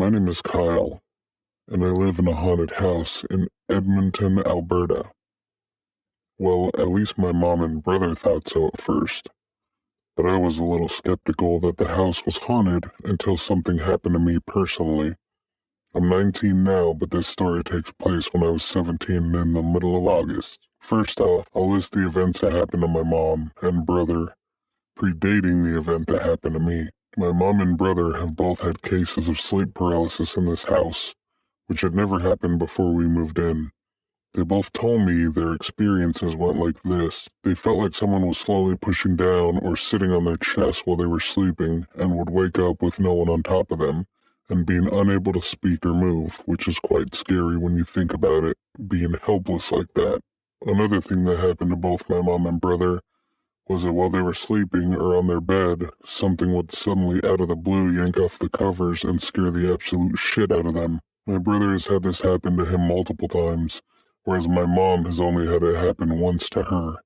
My name is Kyle, and I live in a haunted house in Edmonton, Alberta. Well, at least my mom and brother thought so at first, but I was a little skeptical that the house was haunted until something happened to me personally. I'm 19 now, but this story takes place when I was 17 in the middle of August. First off, I'll list the events that happened to my mom and brother, predating the event that happened to me. My mom and brother have both had cases of sleep paralysis in this house, which had never happened before we moved in. They both told me their experiences went like this. They felt like someone was slowly pushing down or sitting on their chest while they were sleeping and would wake up with no one on top of them and being unable to speak or move, which is quite scary when you think about it, being helpless like that. Another thing that happened to both my mom and brother was that while they were sleeping or on their bed, something would suddenly out of the blue yank off the covers and scare the absolute shit out of them. My brother has had this happen to him multiple times, whereas my mom has only had it happen once to her.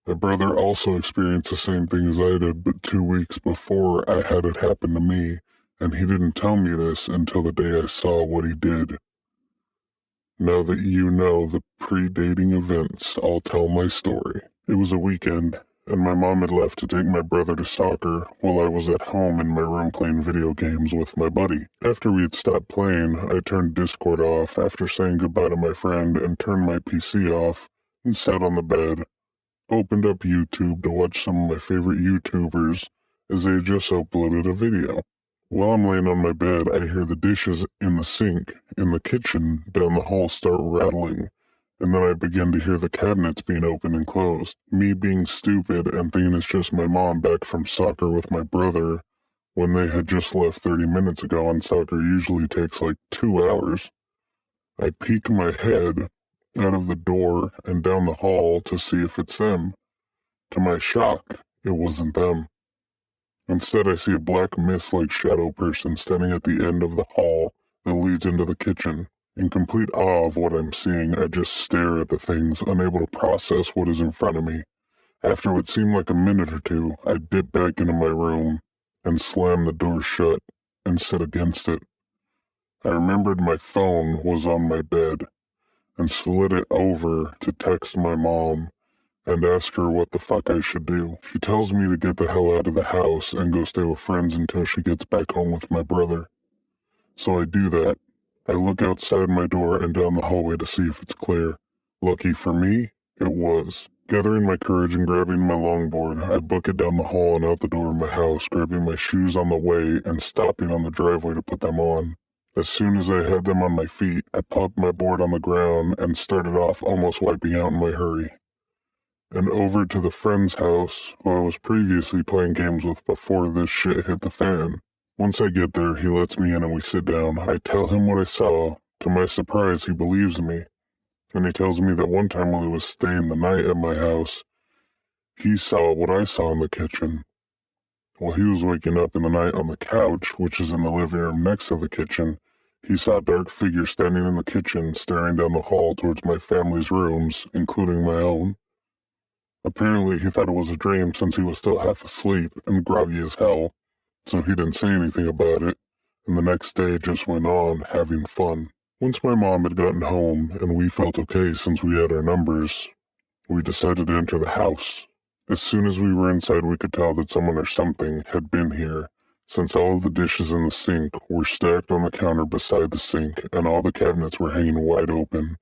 My brother also experienced the same thing as I did, but 2 weeks before I had it happen to me, and he didn't tell me this until the day I saw what he did. Now that you know the predating events, I'll tell my story. It was a weekend, and my mom had left to take my brother to soccer while I was at home in my room playing video games with my buddy. After we had stopped playing, I turned Discord off after saying goodbye to my friend and turned my PC off and sat on the bed, opened up YouTube to watch some of my favorite YouTubers as they had just uploaded a video. While I'm laying on my bed, I hear the dishes in the sink in the kitchen down the hall start rattling, and then I begin to hear the cabinets being opened and closed. Me being stupid and thinking it's just my mom back from soccer with my brother when they had just left 30 minutes ago and soccer usually takes like 2 hours. I peek my head out of the door and down the hall to see if it's them. To my shock, it wasn't them. Instead, I see a black mist-like shadow person standing at the end of the hall that leads into the kitchen. In complete awe of what I'm seeing, I just stare at the things, unable to process what is in front of me. After what seemed like a minute or two, I dip back into my room and slam the door shut and sit against it. I remembered my phone was on my bed and slid it over to text my mom and ask her what the fuck I should do. She tells me to get the hell out of the house and go stay with friends until she gets back home with my brother. So I do that. I look outside my door and down the hallway to see if it's clear. Lucky for me, it was. Gathering my courage and grabbing my longboard, I book it down the hall and out the door of my house, grabbing my shoes on the way and stopping on the driveway to put them on. As soon as I had them on my feet, I popped my board on the ground and started off almost wiping out in my hurry. And over to the friend's house who I was previously playing games with before this shit hit the fan. Once I get there, he lets me in and we sit down. I tell him what I saw. To my surprise, he believes me. And he tells me that one time while he was staying the night at my house, he saw what I saw in the kitchen. While he was waking up in the night on the couch, which is in the living room next to the kitchen, he saw a dark figure standing in the kitchen, staring down the hall towards my family's rooms, including my own. Apparently, he thought it was a dream since he was still half asleep and groggy as hell, so he didn't say anything about it, and the next day just went on having fun. Once my mom had gotten home and we felt okay since we had our numbers, we decided to enter the house. As soon as we were inside, we could tell that someone or something had been here, since all of the dishes in the sink were stacked on the counter beside the sink and all the cabinets were hanging wide open,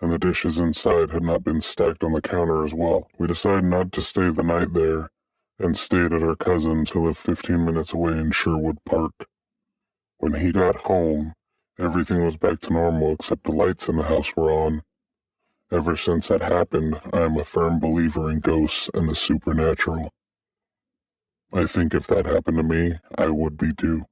and the dishes inside had not been stacked on the counter as well. We decided not to stay the night there and stayed at our cousin's who lived 15 minutes away in Sherwood Park. When he got home, everything was back to normal except the lights in the house were on. Ever since that happened, I am a firm believer in ghosts and the supernatural. I think if that happened to me, I would be too.